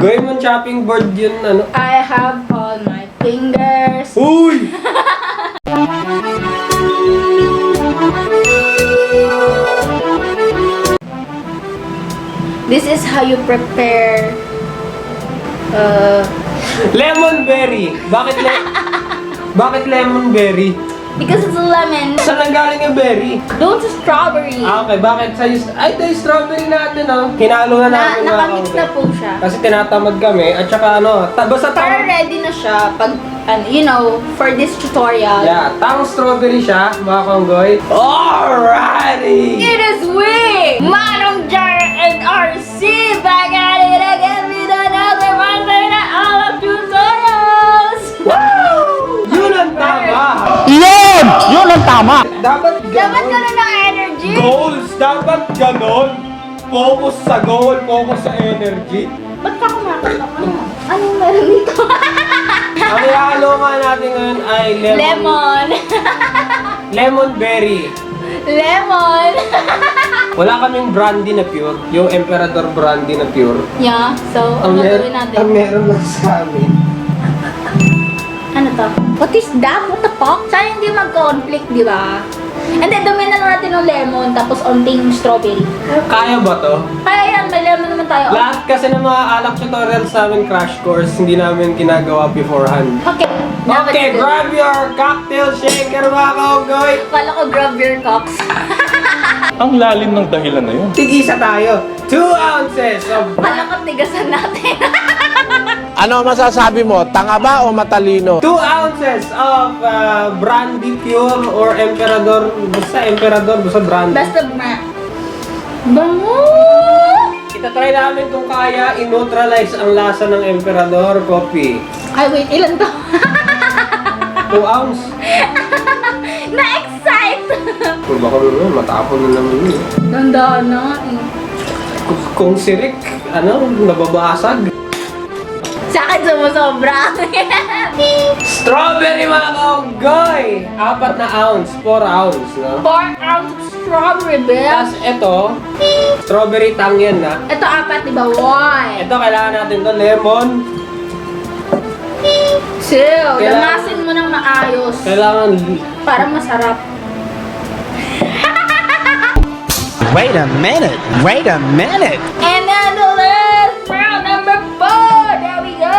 Gawin mo chopping board yun, ano? I have all my fingers. Uy! This is how you prepare Lemon berry. Bakit lemon berry? because it's a lemon. Saan nanggaling yung berry? Doon sa strawberry. Okay, bakit sa ay, ito yung strawberry natin, oh. Hinalo na natin mga Nakamix kaunti. na po siya. Kasi tinatamad kami, at saka ano, basta Para ready na siya pag, you know, for this tutorial. Yeah, Tang strawberry siya, mga konggoy. Alrighty! It is we, Manong, Jireh, and RC back at it again with another one na Alak tutorials! Wow! Yun ang tama! Yun ang tama! Dapat Dapat ganon. ganun ng energy. Goals! Dapat ganon! Focus sa goal, focus sa energy. Ba't ka kumakanta ka? Anong meron dito? Ang ihalo nga natin ngayon ay Lemon. lemon berry. Lemon. Wala kaming brandy na pure, yung Emperador brandy na pure. Yeah, so ano gawin natin? Ang meron lang sa amin. Ano to? What is that? What the fuck? Sana hindi mag-conflict, di ba? And then, dumi na natin ng lemon, tapos onting strawberry. Kaya ba to? Kaya yan, may lemon naman tayo. Lahat kasi ng mga alak tutorials namin, crash course, hindi namin ginagawa beforehand. Okay. Okay, grab your cocktail shaker, mga kaugoy. Kala ko grab your cocks. Ang lalim ng dahilan na yun. Tigisa tayo. 2 ounces of... Kala ko tigasan natin. Ano masasabi mo? Tanga ba o matalino? 2 ounces of brandy pure or Emperador. Basta Emperador, basta brandy. Basta bango! Itatry namin kung kaya i-neutralize ang lasa ng Emperador coffee. Ay, wait, ilan to? 2 ounce. Na-excite! Kung baka naman, matapon na naman yun. Dandaan na nga eh. Kung sirik, ano, nababasag. Sa akin sumusobra. Strawberry, mga kaugoy! 4 na ounce, 4 ounce, no? 4 ounce of strawberry, bitch. Tapos ito, strawberry tang yan, na. Ito 4, diba? Why? Ito, kailangan natin to lemon. Chill. Kailangan- Lamasin mo ng maayos. Kailangan, Para masarap. Wait a minute! Wait a minute! And then the last round, number 4. There we go.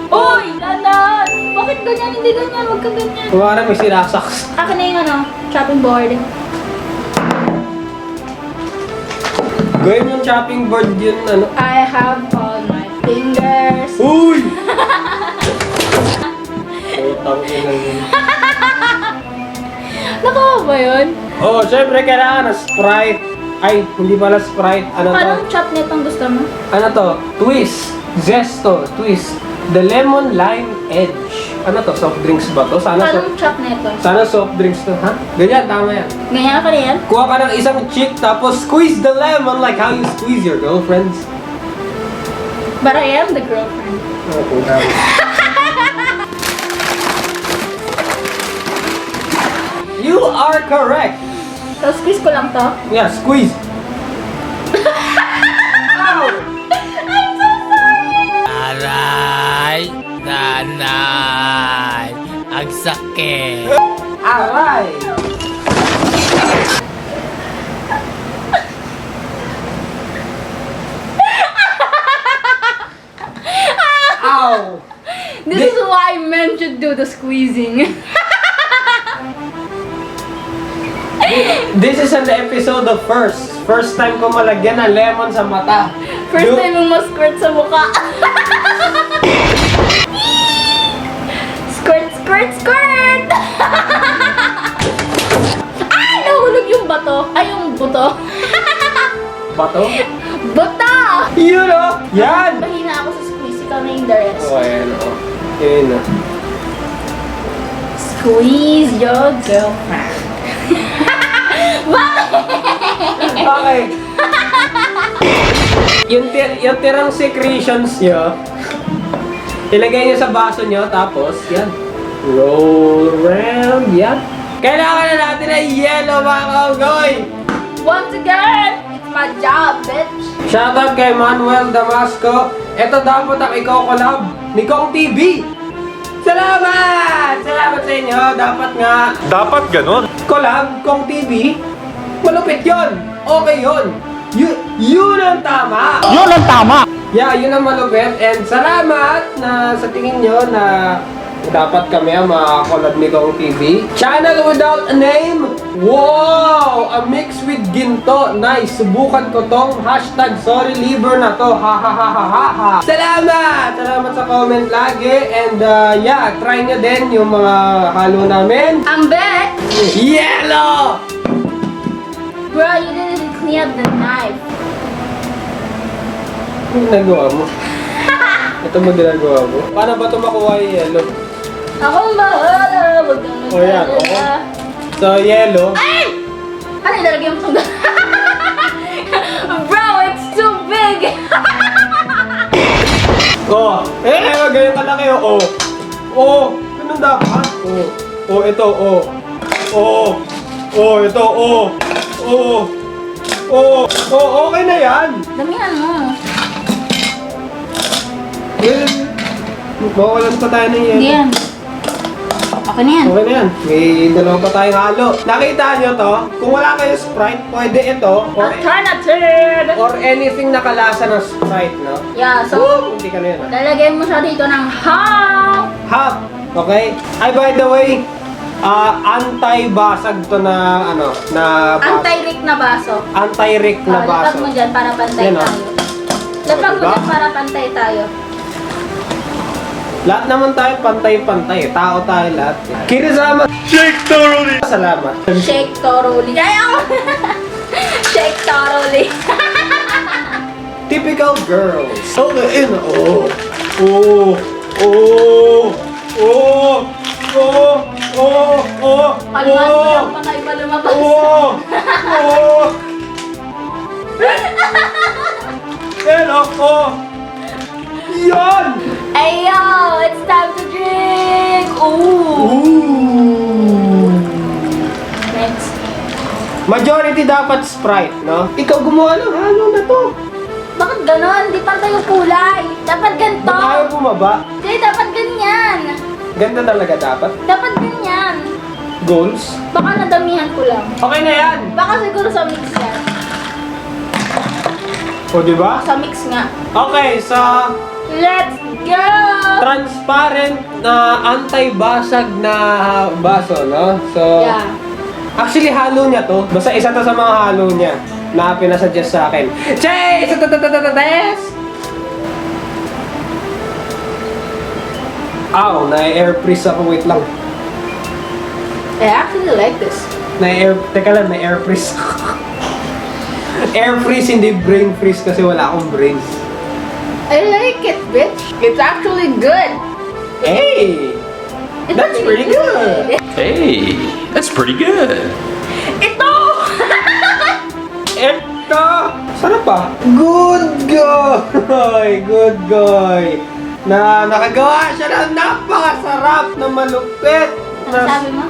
Uy, dandan. Bakit ganyan? Hindi ganyan. Huwag ka ganyan. kumara may sinasaks. Akin na yung ano, chopping board. Gawin yung chopping board yun, ano. I have all my fingers. Uy! Utang ina yun. Nakawa ba yun? Oh, syempre kailangan na Sprite. Ay, hindi pala Sprite. Ano to? Anong chop nitong gusto mo? Ano to? Twist. Zesto. Twist. The lemon lime edge. Ano to? Soft drinks ba to? Anong chop nito? Sana soft drinks to, ha? Ganyan, tama yan. Ganyan ka na yan? Kuha ka ng isang chick, tapos squeeze the lemon like how you squeeze your girlfriends. But I am the girlfriend. Oh, puta. You are correct. So, squeeze ko lang to. Yeah, squeeze. Ow! I'm so sorry! Aray! Nanay! Ang sakit! Aray! Ow! This is why men should do the squeezing. This is an episode of first. First time ko malagyan ng lemon sa mata. First time mong ma-squirt sa mukha. Squirt, squirt, squirt! Ay! Nahulog yung bato. Ay, yung buto. Bato? Buto! Yun o! Yan! Mahina ako sa squeeze. Ikaw na yung the rest. Oh, ayan o. Yun o. Squeeze your girlfriend. Bakit? Okay. Yung tirang secretions nyo, ilagay nyo sa baso nyo, tapos, yan. Roll around, yan. Kailangan na natin ng yellow, mga kaugoy! Once again, it's my job up, bitch. Shoutout kay Manuel Damasco. Ito dapat ang iko-collab ni Cong TV. Salamat! Salamat sa inyo. Dapat nga Dapat ganon. collab Cong TV. Malupit yon. Okay yon. Yun ang tama. Yun ang tama. Yeah, yun ang malupit. And salamat na sa tingin nyo na dapat kami ang makakolab ni Cong TV. Channel without a name. Wow! A mix with ginto. Nice. Subukan ko tong hashtag sorry liver na to. Ha ha ha ha ha ha. Salamat! Salamat sa comment lagi. And yeah, try nyo din yung mga halo namin. I'm back. Yellow! Bro, you didn't clean up the knife. Ano ginagawa mo? Ito mo ginagawa mo? Paano ba ito makuha yung yellow? Akong bahala. Huwag kang O yan, mag-alala. So, yellow. Ay! Ano ilalagay mo sa Bro, it's too big! Oh, ganyan kalaki oh. Oh, ganun dapat. Oh, ito, oh. Ito, okay na yan. Damihan mo. Mawalan pa tayo ng Hindi yelo. yan. Okay na yan. Okay na yan. May dalawa pa tayong halo. Nakita nyo to? Kung wala kayo Sprite, pwede ito. Alternative! Or anything nakalasa ng Sprite, no? Yeah, so, Hindi ka na yan, ha? lalagyan mo siya dito ng half. Half. Okay? Ay, by the way, anti-basag to na, na baso. Anti-rick na baso. Anti-rick na Lapag baso. mo dyan para pantay Yan, oh. tayo. Lapag mo diba? dyan para pantay tayo. Lahat naman tayo pantay-pantay. Tao tayo lahat. Kirisama. Shake thoroughly. Salamat. Shake thoroughly. Ayaw! Shake thoroughly. Typical girls. Okay, Palmas mo lang pa kayo pa lumabas. Yan! Ayo! It's time to drink! Ooh! Next. Majority dapat Sprite, no? Ikaw gumawa ng halo na to. Bakit ganon? Di pantay yung kulay. Dapat ganito. Ba't ayaw bumaba? Hindi, dapat ganyan. Ganda talaga dapat. Dapat ganyan. Goals. Baka nadamihan ko lang. Okay na yan. Baka siguro sa mix yan. O, di ba? Sa mix nga. Okay, sa Let's go! transparent na anti-basag na baso, no? So, Yeah. actually halo niya to. Basta isa to sa mga halo niya na pinasuggest sa akin. Chase! Test! Ow, na-air freeze ako. Wait lang. I actually like this. Teka lang, na-air freeze. Air freeze, hindi brain freeze kasi wala akong brains. I like it, bitch. It's actually good. Hey! It's That's pretty good. Hey, that's pretty good. Ito! Eto! Sarap pa? Good guy! Good guy! Na nakagawa siya ng napakasarap na malupit! Ano sabi mo?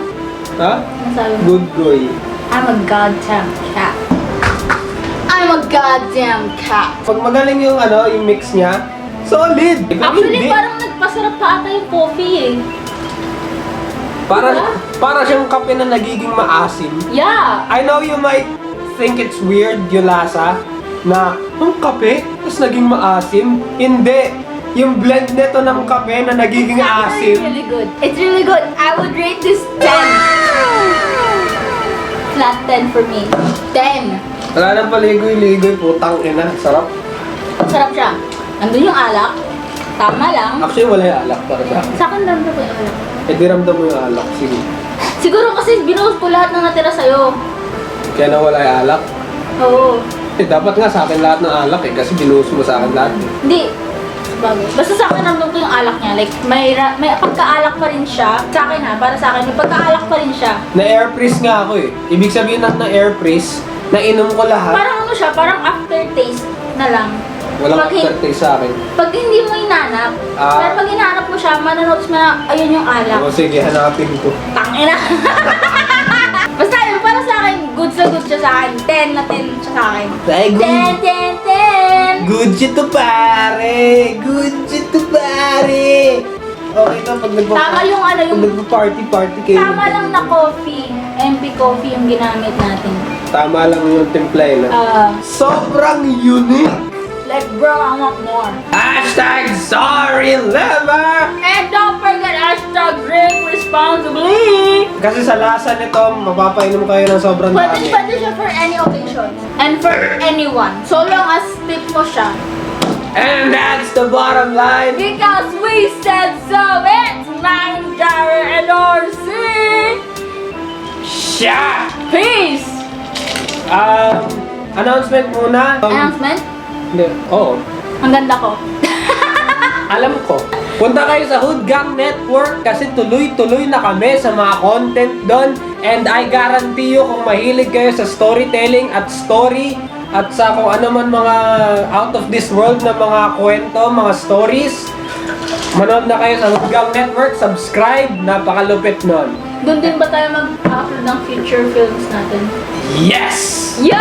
Ha? Ano sabi mo? Good guy. I'm a goddamn cat. I'm a goddamn cat. Pag magaling yung yung mix niya, solid! Actually, Hindi. parang nagpasarap pa ata yung coffee eh. Para siyang kape na nagiging maasim. Yeah! I know you might think it's weird yung lasa na ang kape, tapos naging maasim. Hindi. Yung blend nito ng kape na nagiging It's asim. really good. It's really good. I would rate this 10. Flat 10 for me. 10. Wala nang paligoy-ligoy, putang ina. Sarap. Sarap siya. Nandun yung alak. Tama lang. Actually, wala yung alak para sa akin. Sa akin ramdam ko yung alak. Eh, di ramdam mo yung alak. Sige. Siguro kasi binuhos ko lahat ng natira sa'yo. Kaya na wala yung alak. Oo. Eh, dapat nga sa akin lahat ng alak eh. Kasi binuhos mo sa akin lahat. Hindi. Bagay. Basta sa akin ramdam ko yung alak niya. Like, may pagka-alak pa rin siya. Sa akin ha, para sa akin, may pagka-alak pa rin siya. Na-air freeze nga ako eh. Ibig sabihin na na-air freeze, nainom ko lahat. Parang ano siya, parang aftertaste na lang. Walang Pag hin- aftertaste sa akin. Pag hindi mo hinanap, pero pag hinanap mo siya, mananotes mo na, ayun yung alak. O sige, hanapin ko. Tangina. Basta yun, para sa akin, good sa good siya sa akin. 10 na 10 siya sa akin. Ay, good. 10, 10, 10. Good shit to pare! Good shit to pare! Okay na pag Tama yung ano, yung- nagpa-party kayo. Tama lang na coffee. MP coffee yung ginamit natin. Tama lang yung timpla na. Sobrang unique! Like bro, I want more. Hashtag sorry lover! And don't forget hashtag drink responsibly. Kasi sa lasa nito, mapapainom kayo ng sobrang dami. Pwede siya for any occasion. And for anyone. So long as tip mo siya. And that's the bottom line. Because we said so, it's mine, Jireh, and RC. Shot! Peace! Announcement muna. Announcement? Hindi, oo. Ang ganda ko. Alam ko. Punta kayo sa Hood Gang Network kasi tuloy-tuloy na kami sa mga content doon. And I guarantee you kung mahilig kayo sa storytelling at story at sa kung ano man mga out of this world na mga kwento, mga stories, manood na kayo sa Hood Gang Network, subscribe, napakalupit nun. Doon din ba tayo mag-upload ng feature films natin? Yes! Yo!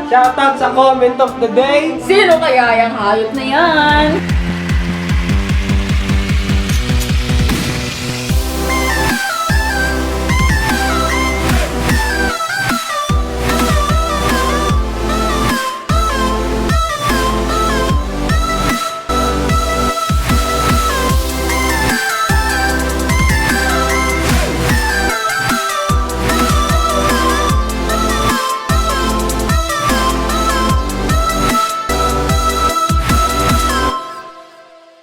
Shoutout sa comment of the day. Sino kaya yung hayop na yan?